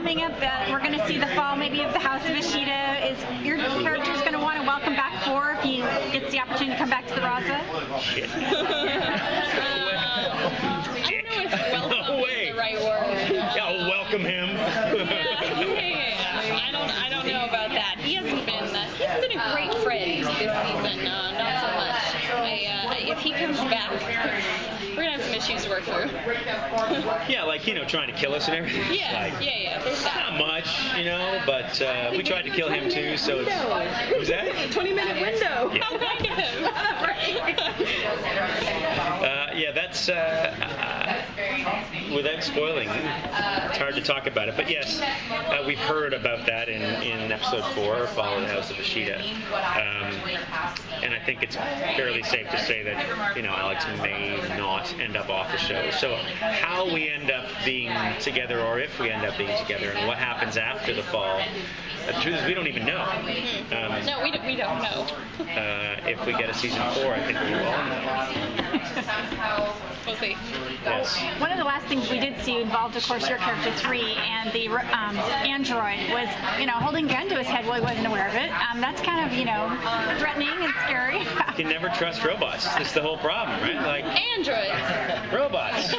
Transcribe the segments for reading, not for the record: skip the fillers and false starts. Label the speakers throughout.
Speaker 1: coming up, we're going to see the fall maybe of the House of Ishida. Is your character going to want to welcome back 4 if he gets the opportunity to come back to the Raza?
Speaker 2: Shit.
Speaker 3: I don't know if welcome is the right word.
Speaker 2: Yeah, welcome him.
Speaker 3: I don't know about that. He hasn't been a great friend this season. Not so much. If he comes back, we're gonna have some issues to work through.
Speaker 2: Yeah, like, trying to kill us and everything.
Speaker 3: Yeah,
Speaker 2: like,
Speaker 3: yeah. There's that.
Speaker 2: Not much, but we tried to kill him too, so it's... What was that?
Speaker 4: 20-minute window.
Speaker 2: Yeah.
Speaker 3: How kind of him.
Speaker 2: Yeah, that's... without spoiling, it's hard to talk about it. But yes, we've heard about that in episode 4, Fall of the House of Ishida. And I think it's fairly safe to say that, Alex may not end up off the show. So how we end up being together, or if we end up being together, and what happens after the fall, the truth is we don't even know.
Speaker 3: No, we don't know.
Speaker 2: If we get a season 4, I think we will all know.
Speaker 3: We'll see.
Speaker 2: Yes.
Speaker 1: One of the last things we did see involved, of course, your character 3 and the android was, holding a gun to his head while he wasn't aware of it. That's kind of, threatening and scary.
Speaker 2: You can never trust robots. That's the whole problem, right? Like
Speaker 3: Androids.
Speaker 2: robots.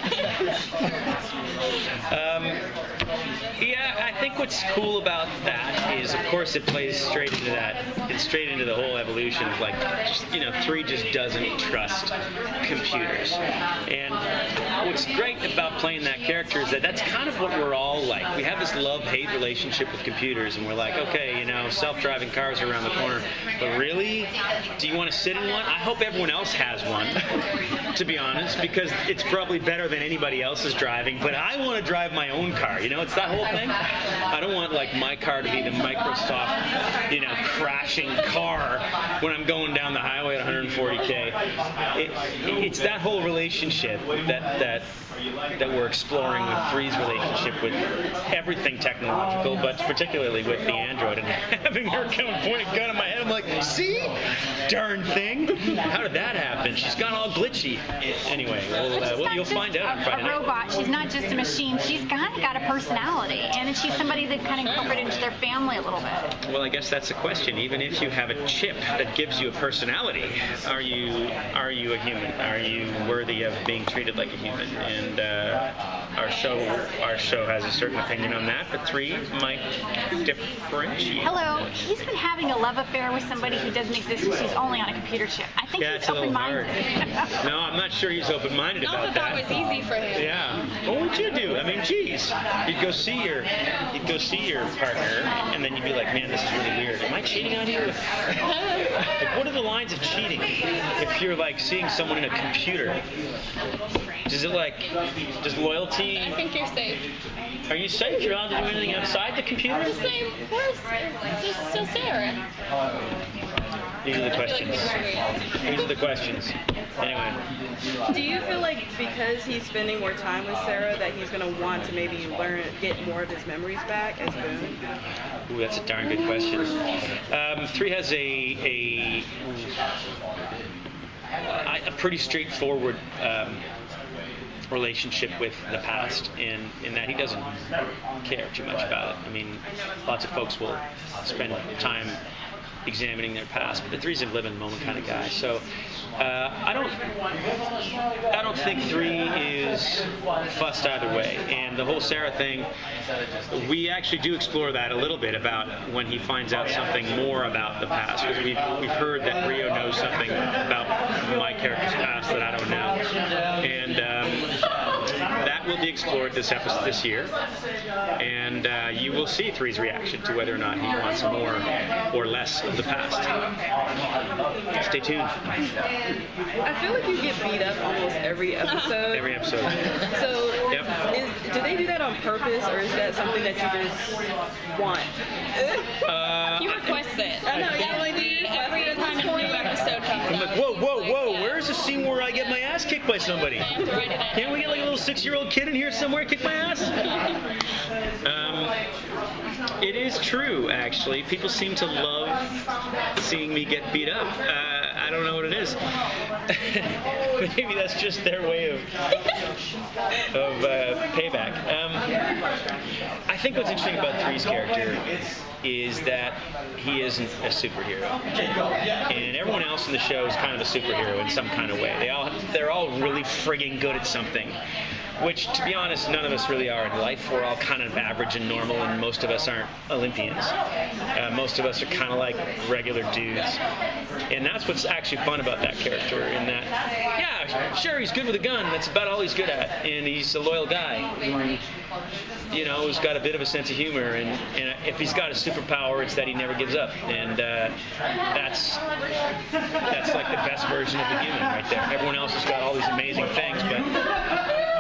Speaker 2: Yeah, I think what's cool about that is, of course, it plays straight into that. It's straight into the whole evolution of 3 just doesn't trust computers. And what's great about playing that character is that that's kind of what we're all like. We have this love-hate relationship with computers, and we're like, okay, self-driving cars are around the corner, but really, do you want to sit in one? I hope everyone else has one, to be honest, because it's probably better than anybody else's driving, but I want to drive my own car, it's that whole thing. I don't want, my car to be the Microsoft, crashing car when I'm going down the highway at 140K. It's that whole relationship that we're exploring with 3's relationship with everything technological, but particularly with the android, and having her come and point a gun at my head. I'm like, see? Darn thing. How did that happen? She's gone all glitchy. Anyway, you'll find out on Friday night.
Speaker 1: A robot. She's not just a machine. She's kind of got a personality, and she's somebody that kind of incorporated into their family a little bit.
Speaker 2: Well, I guess that's the question. Even if you have a chip that gives you a personality, are you a human? Are you worthy of being treated like a human? And our show has a certain opinion on that, but 3 might differentiate.
Speaker 1: Hello, he's been having a love affair with somebody who doesn't exist, and she's only on a computer chip. I think he's open-minded.
Speaker 2: No, I'm not sure he's open-minded about that.
Speaker 3: Not that was easy for him.
Speaker 2: Yeah. What would you do? I mean, geez. You'd go see your partner, and then you'd be like, man, this is really weird. Am I cheating on you? What are the lines of cheating? If you're seeing someone in a computer, does loyalty?
Speaker 3: I think you're safe.
Speaker 2: Are you safe? You're allowed to do anything outside the computer?
Speaker 3: The same person. It's still Sarah.
Speaker 2: These are the questions. These are the questions. Anyway.
Speaker 4: Do you feel like because he's spending more time with Sarah that he's going to want to maybe get more of his memories back as Boone?
Speaker 2: Ooh, that's a darn good question. 3 has a pretty straightforward relationship with the past in that he doesn't care too much about it. I mean, lots of folks will spend time examining their past, but the 3's a live in the moment kind of guy. So I don't think 3 is fussed either way. And the whole Sarah thing, we actually do explore that a little bit about when he finds out something more about the past, because we've heard that Rio knows something about my character's past that I don't know, and that will be explored this year, and you will see 3's reaction to whether or not he wants more or less of the past. Stay tuned.
Speaker 4: I feel like you get beat up almost every episode.
Speaker 2: Every episode.
Speaker 4: So,
Speaker 2: yep.
Speaker 4: Do they do that on purpose, or is that something that you just want?
Speaker 3: You request it.
Speaker 4: I know,
Speaker 3: every time a new episode comes
Speaker 2: I'm
Speaker 3: out.
Speaker 2: like, whoa, where's the scene where I get my ass kicked by somebody? Can't we get a little 6-year-old kid in here somewhere kick my ass? It is true, actually. People seem to love seeing me get beat up. I don't know what it is. Maybe that's just their way of payback. I I think what's interesting about Three's character is that he isn't a superhero, and everyone else in the show is kind of a superhero in some kind of way. They're all really frigging good at something, which, to be honest, none of us really are in life. We're all kind of average and normal, and most of us aren't Olympians. Most of us are kind of like regular dudes, and that's what's actually fun about that character. In that, yeah, sure, he's good with a gun. That's about all he's good at, and he's a loyal guy. You know, who's got a bit of a sense of humor, and if he's got a superpower, it's that he never gives up, and that's like the best version of the human right there. Everyone else has got all these amazing things, but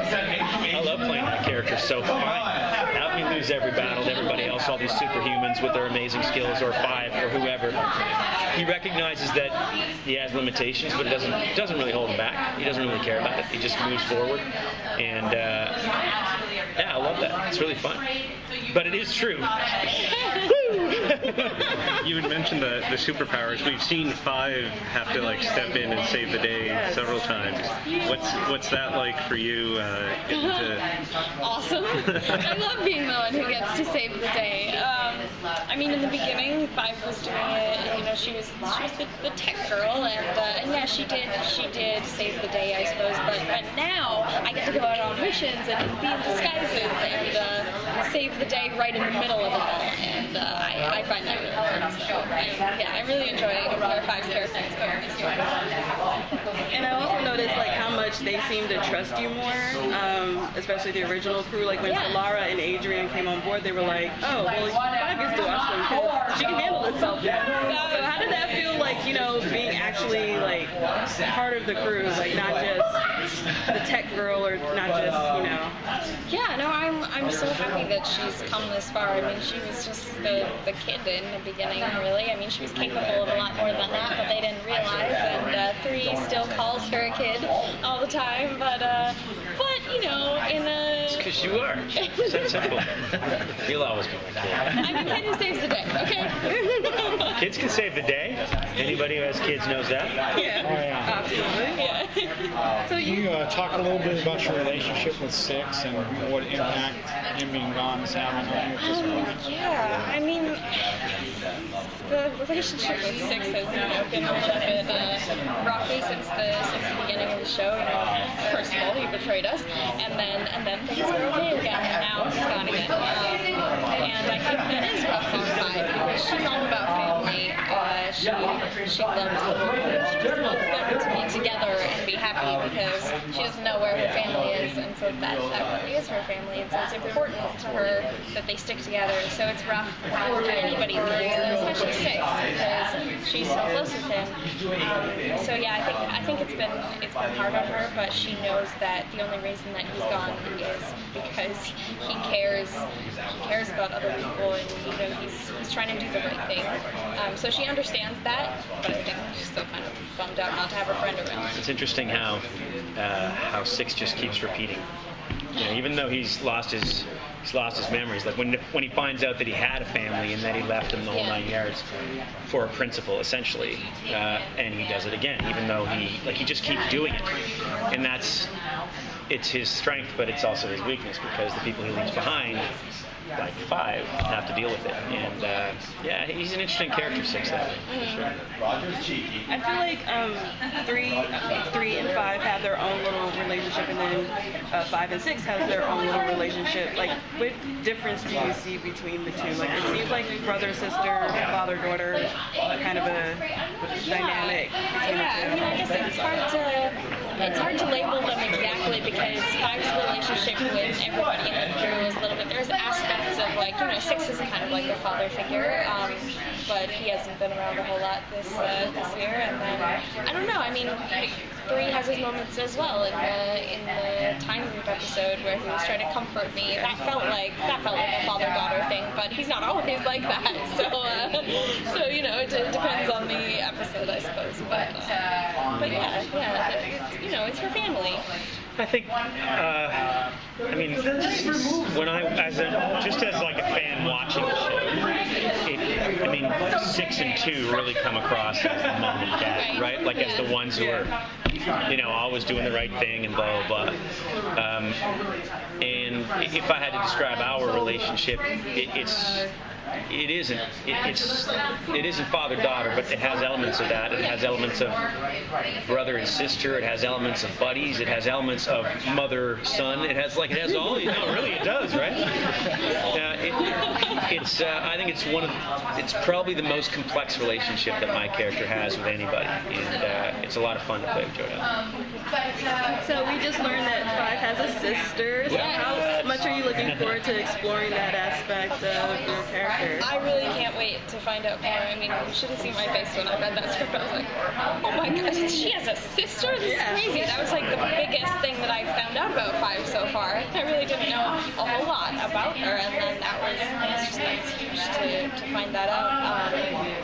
Speaker 2: I love playing that character, so fine. Have me lose every battle to everybody else, all these superhumans with their amazing skills, or Five, or whoever. He recognizes that he has limitations, but it doesn't really hold him back. He doesn't really care about it. He just moves forward, and yeah, I love that. It's really fun. But it is true.
Speaker 5: You had mentioned the superpowers. We've seen Five have to like step in and save the day several times. What's that like for you?
Speaker 3: Awesome. I love being the one who gets to save the day. I mean, in the beginning, Five was doing it. You know, she was the tech girl, and yeah, she did save the day, I suppose. But now I get to go out on missions and be in disguises and save the day right in the middle of it all. And I find that really fun. So yeah, I really enjoy Five's character.
Speaker 4: And I also noticed like how much they seem to trust you more, especially the original crew. Like when Lara and Adrian came on board, they were like, "Oh, well, Five gets to watch them because she can handle herself." So how did that feel like, you know, being actually like part of the crew, like not just the tech girl or not just, you know?
Speaker 3: Yeah, no, I'm so happy that she's come this far. I mean, she was just the kid in the beginning, really. I mean, she was capable of a lot more than that, but they didn't realize. And Three still calls her a kid all the time, but you know, in a...
Speaker 2: It's because you are. It's that simple. You'll always be my kid.
Speaker 3: I'm a kid who saves the day, okay?
Speaker 2: Kids can save the day. Anybody who has kids knows that.
Speaker 3: Yeah.
Speaker 6: Oh, yeah.
Speaker 3: Absolutely. Yeah.
Speaker 6: So you talk a little bit about your relationship with Six and what impact him being gone is having on you at this point.
Speaker 3: Yeah, I mean, the relationship with Six has, you know, been a little bit rocky since the beginning of the show. You know, first of all, he betrayed us, and then things were okay again, and now he's gone again. And I think that is rough on Five because she's all about family. She loves them. She just wants them to be together and be happy because she doesn't know where her family is, and so that really is her family. And so it's important to her that they stick together. So it's rough when anybody leaves, especially Six, because she's so close with him. So yeah, I think it's been hard on her, but she knows that the only reason that he's gone is because he cares about other people, and you know he's trying to do the right thing. So she understands that, but I think she's still kind of bummed out not to have her friend around.
Speaker 2: It's interesting how Six just keeps repeating. You know, even though he's lost his memories, like when he finds out that he had a family and that he left him the whole 9 yards for a principle, essentially, and he does it again, even though he just keeps doing it, and it's his strength, but it's also his weakness because the people he leaves behind, like Five, have to deal with it. And yeah, he's an interesting character, Six, that way, for sure.
Speaker 4: I feel like three and Five have their own little relationship, and then 5 and 6 have their own little relationship. Like, what difference do you see between the two? Like, it seems like brother, sister, father, daughter, kind of a dynamic between the two.
Speaker 3: I mean, I guess it's hard to label them exactly because Five's relationship with everybody in the crew is a little bit. There's aspects of like, you know, Six is kind of like a father figure, but he hasn't been around a whole lot this year. And then I don't know. I mean, Three has his moments as well. In the time loop episode where he was trying to comfort me, that felt like a father-daughter thing. But he's not always like that. So you know, it depends on the episode, I suppose. But yeah, you know, it's her family.
Speaker 2: I think, I mean, when just as like a fan watching the show, 6 and 2 really come across as the mom and dad, right? Like as the ones who are always doing the right thing and blah blah blah. And if I had to describe our relationship, it isn't father-daughter, but it has elements of that. It has elements of brother and sister. It has elements of buddies. It has elements of mother-son. It has all. Really, it does, right? I think it's probably the most complex relationship that my character has with anybody, and it's a lot of fun to play with Jodelle.
Speaker 4: So we just learned that Five has a sister. So how much are you looking forward to exploring that aspect of your character?
Speaker 3: I really can't wait to find out more. I mean, you should have seen my face when I read that script. I was like, oh my god, she has a sister? This is crazy. That was like the biggest thing that I found out about Five so far. I really didn't know a whole lot about her, and then that's huge to find that out.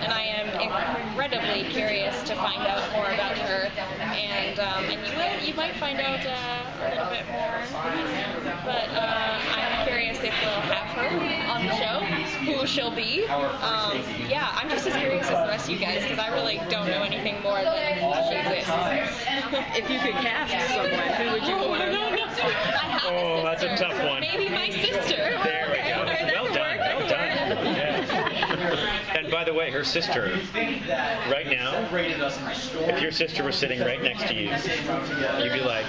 Speaker 3: And I am incredibly curious to find out more about her, and you might find out a little bit more. But I'm curious if we'll have her on the show, who she'll be. I'm just as curious as the rest of you guys, because I really don't know anything more than she exists.
Speaker 4: If you could cast someone, who would you want?
Speaker 3: No. I have a sister.
Speaker 2: That's a tough one.
Speaker 3: Maybe my sister.
Speaker 2: There we go. Well done. Yeah. And by the way, her sister, right now, if your sister was sitting right next to you, you'd be like,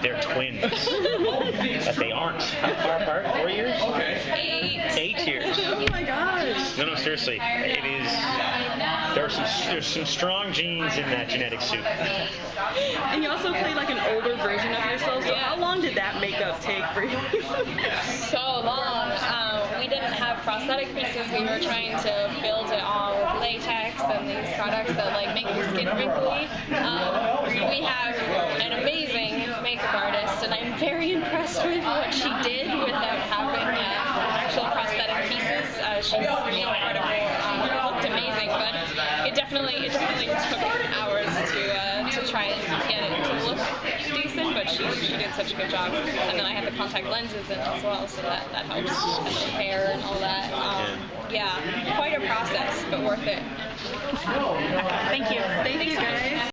Speaker 2: they're twins. But they aren't. How far apart? 4 years? 8 years.
Speaker 4: Oh my gosh.
Speaker 2: No, seriously. It is. There's some strong genes in that genetic soup.
Speaker 4: And you also play like an older version of yourself. So how long did that makeup take for you?
Speaker 3: So long. We didn't have prosthetic pieces. We were trying to build it all with latex and these products that make your skin wrinkly. We have an amazing makeup artist, and I'm very impressed with what she did without having actual prosthetic pieces. She's incredible. It looked amazing, but it definitely took hours to try and get it to look decent, but she did such a good job. And then I had the contact lenses in as well, so that helps. And the hair and all that. Quite a process, but worth it.
Speaker 1: Thank you.
Speaker 4: Thank you guys.